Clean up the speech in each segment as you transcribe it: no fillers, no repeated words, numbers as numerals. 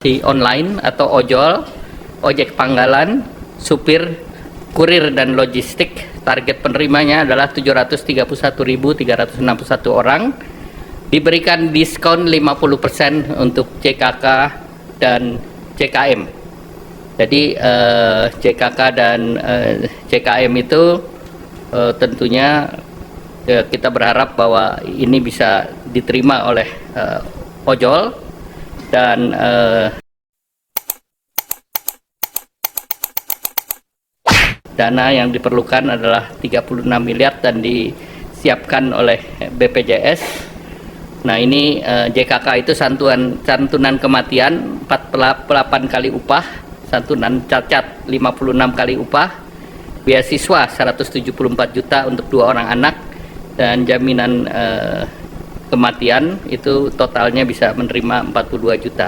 Di online atau ojol, ojek panggalan, supir, kurir dan logistik. Target penerimanya adalah 731.361 orang. Diberikan diskon 50% untuk JKK dan JKM. Jadi JKK dan JKM itu tentunya kita berharap bahwa ini bisa diterima oleh ojol dan dana yang diperlukan adalah 36 miliar dan disiapkan oleh BPJS. Nah, ini JKK itu santunan kematian 48 kali upah, santunan cacat 56 kali upah, beasiswa 174 juta untuk 2 orang anak, dan jaminan kematian itu totalnya bisa menerima 42 juta.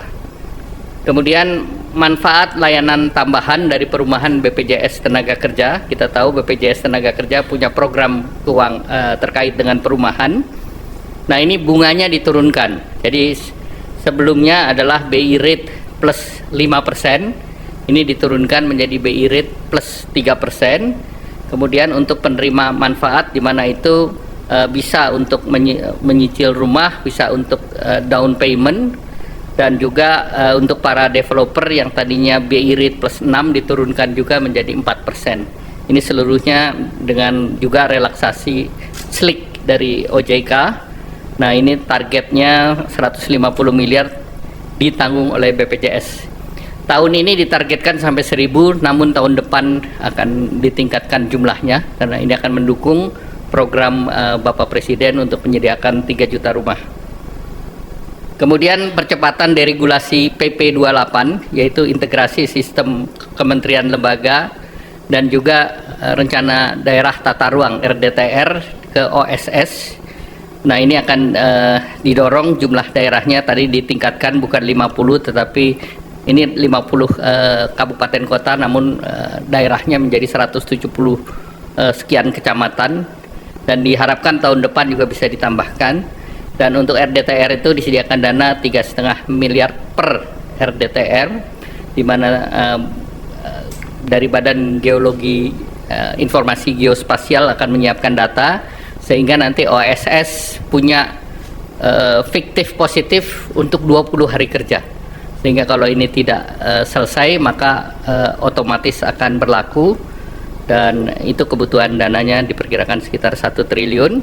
Kemudian manfaat layanan tambahan dari perumahan BPJS Tenaga Kerja. Kita tahu BPJS Tenaga Kerja punya program terkait dengan perumahan. Nah, ini bunganya diturunkan. Jadi sebelumnya adalah BI rate plus 5%, ini diturunkan menjadi BI rate plus 3%. Kemudian untuk penerima manfaat di mana itu bisa untuk menyicil rumah, bisa untuk down payment, dan juga untuk para developer yang tadinya BI rate plus 6 diturunkan juga menjadi 4%. Ini seluruhnya dengan juga relaksasi slick dari OJK. Nah, ini targetnya 150 miliar ditanggung oleh BPJS. Tahun ini ditargetkan sampai 1.000, namun tahun depan akan ditingkatkan jumlahnya karena ini akan mendukung program Bapak Presiden untuk menyediakan 3 juta rumah. Kemudian percepatan deregulasi PP 28, yaitu integrasi sistem kementerian lembaga dan juga rencana daerah tata ruang RDTR ke OSS. Nah, ini akan didorong jumlah daerahnya tadi ditingkatkan bukan 50 tetapi ini 50 kabupaten kota, namun daerahnya menjadi 170 sekian kecamatan. Dan diharapkan tahun depan juga bisa ditambahkan. Dan untuk RDTR itu disediakan dana 3,5 miliar per RDTR, di mana dari Badan Geologi Informasi Geospasial akan menyiapkan data sehingga nanti OSS punya fiktif positif untuk 20 hari kerja. Sehingga kalau ini tidak selesai maka otomatis akan berlaku. Dan itu kebutuhan dananya diperkirakan sekitar 1 triliun.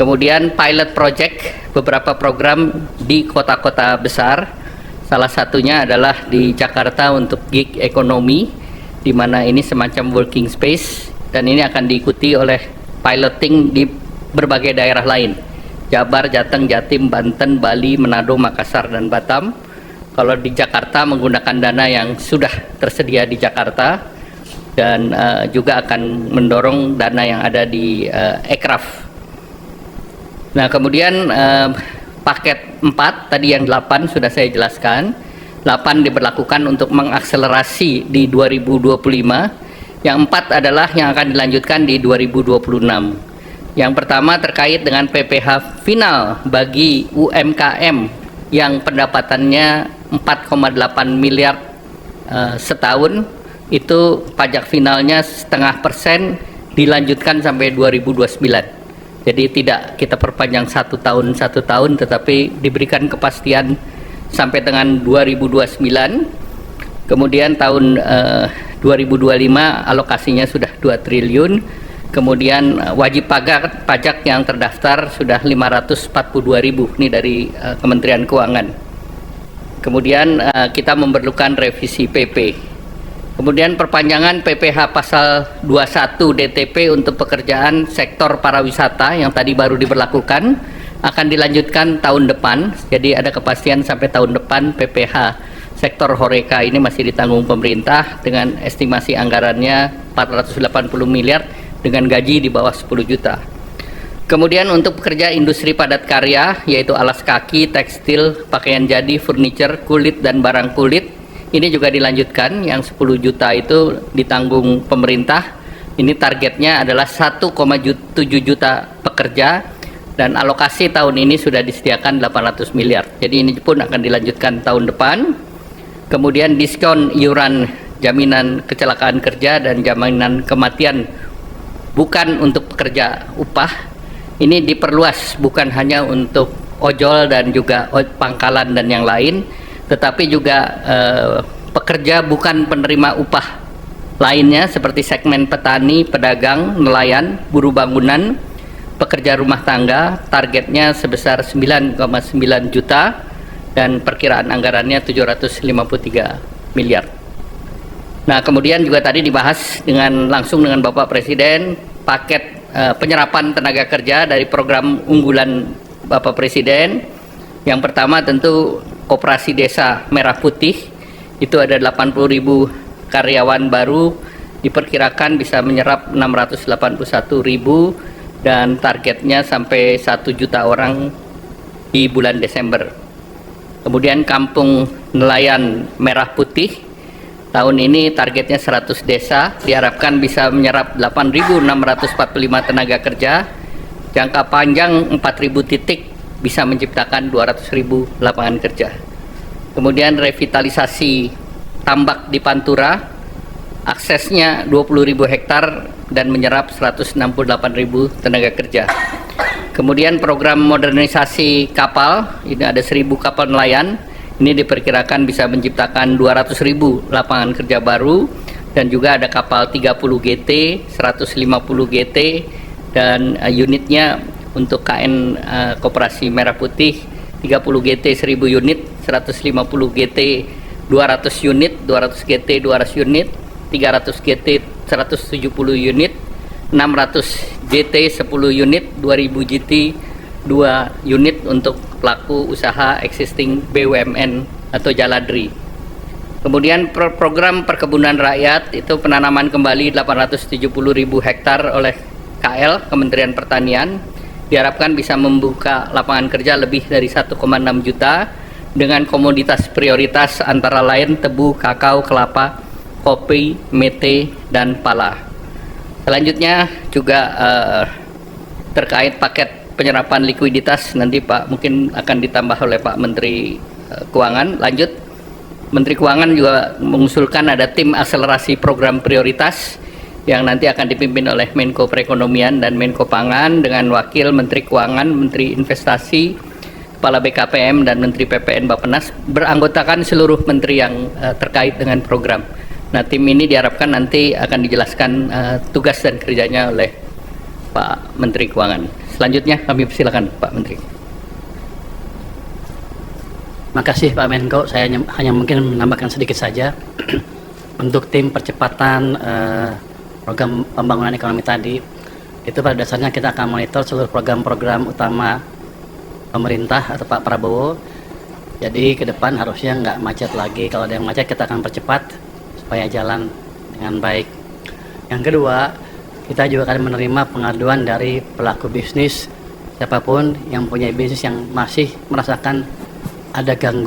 Kemudian pilot project beberapa program di kota-kota besar. Salah satunya adalah di Jakarta untuk gig ekonomi, di mana ini semacam working space, dan ini akan diikuti oleh piloting di berbagai daerah lain. Jabar, Jateng, Jatim, Banten, Bali, Manado, Makassar, dan Batam. Kalau di Jakarta menggunakan dana yang sudah tersedia di Jakarta, dan juga akan mendorong dana yang ada di Ekraf. Nah, kemudian paket 4 tadi yang 8 sudah saya jelaskan. 8 diberlakukan untuk mengakselerasi di 2025. Yang 4 adalah yang akan dilanjutkan di 2026. Yang pertama terkait dengan PPh final bagi UMKM yang pendapatannya 4,8 miliar setahun. Itu pajak finalnya 0,5% dilanjutkan sampai 2029. Jadi tidak kita perpanjang satu tahun tetapi diberikan kepastian sampai dengan 2029. Kemudian tahun 2025 alokasinya sudah 2 triliun. Kemudian wajib pajak yang terdaftar sudah 542.000, ini dari Kementerian Keuangan. Kemudian kita memerlukan revisi PP. Kemudian perpanjangan PPh pasal 21 DTP untuk pekerjaan sektor pariwisata yang tadi baru diberlakukan akan dilanjutkan tahun depan. Jadi ada kepastian sampai tahun depan PPh sektor Horeca ini masih ditanggung pemerintah dengan estimasi anggarannya 480 miliar dengan gaji di bawah 10 juta. Kemudian untuk pekerja industri padat karya yaitu alas kaki, tekstil, pakaian jadi, furniture, kulit dan barang kulit, ini juga dilanjutkan, yang 10 juta itu ditanggung pemerintah. Ini targetnya adalah 1,7 juta pekerja dan alokasi tahun ini sudah disediakan 800 miliar. Jadi ini pun akan dilanjutkan tahun depan. Kemudian diskon iuran jaminan kecelakaan kerja dan jaminan kematian bukan untuk pekerja upah ini diperluas, bukan hanya untuk ojol dan juga pangkalan dan yang lain, tetapi juga pekerja bukan penerima upah lainnya seperti segmen petani, pedagang, nelayan, buruh bangunan, pekerja rumah tangga. Targetnya sebesar 9,9 juta dan perkiraan anggarannya 753 miliar. Nah, kemudian juga tadi dibahas langsung dengan Bapak Presiden paket penyerapan tenaga kerja dari program unggulan Bapak Presiden. Yang pertama tentu Koperasi Desa Merah Putih, itu ada 80.000 karyawan baru, diperkirakan bisa menyerap 681.000 dan targetnya sampai 1 juta orang di bulan Desember. Kemudian Kampung Nelayan Merah Putih, tahun ini targetnya 100 desa, diharapkan bisa menyerap 8.645 tenaga kerja, jangka panjang 4.000 titik, bisa menciptakan 200.000 lapangan kerja. Kemudian revitalisasi tambak di Pantura, aksesnya 20.000 hektar dan menyerap 168.000 tenaga kerja. Kemudian program modernisasi kapal, ini ada 1.000 kapal nelayan, ini diperkirakan bisa menciptakan 200.000 lapangan kerja baru, dan juga ada kapal 30 GT, 150 GT, dan unitnya untuk KN Koperasi Merah Putih 30 GT 1.000 unit, 150 GT 200 unit, 200 GT 200 unit, 300 GT 170 unit, 600 GT 10 unit, 2000 GT 2 unit untuk pelaku usaha existing BUMN atau Jaladri. Kemudian program perkebunan rakyat itu penanaman kembali 870.000 hektar oleh KL, Kementerian Pertanian, diharapkan bisa membuka lapangan kerja lebih dari 1,6 juta dengan komoditas prioritas antara lain tebu, kakao, kelapa, kopi, mete, dan pala. Selanjutnya juga terkait paket penyerapan likuiditas, nanti Pak mungkin akan ditambah oleh Pak Menteri Keuangan. Lanjut, Menteri Keuangan juga mengusulkan ada tim akselerasi program prioritas yang nanti akan dipimpin oleh Menko Perekonomian dan Menko Pangan dengan Wakil Menteri Keuangan, Menteri Investasi, Kepala BKPM, dan Menteri PPN Bappenas, beranggotakan seluruh menteri yang terkait dengan program. Nah, tim ini diharapkan nanti akan dijelaskan tugas dan kerjanya oleh Pak Menteri Keuangan. Selanjutnya kami persilakan Pak Menteri. Makasih Pak Menko, saya hanya mungkin menambahkan sedikit saja untuk tim percepatan program pembangunan ekonomi tadi. Itu pada dasarnya kita akan monitor seluruh program-program utama pemerintah atau Pak Prabowo. Jadi ke depan harusnya nggak macet lagi. Kalau ada yang macet kita akan percepat supaya jalan dengan baik. Yang kedua, kita juga akan menerima pengaduan dari pelaku bisnis, siapapun yang punya bisnis yang masih merasakan ada gangguan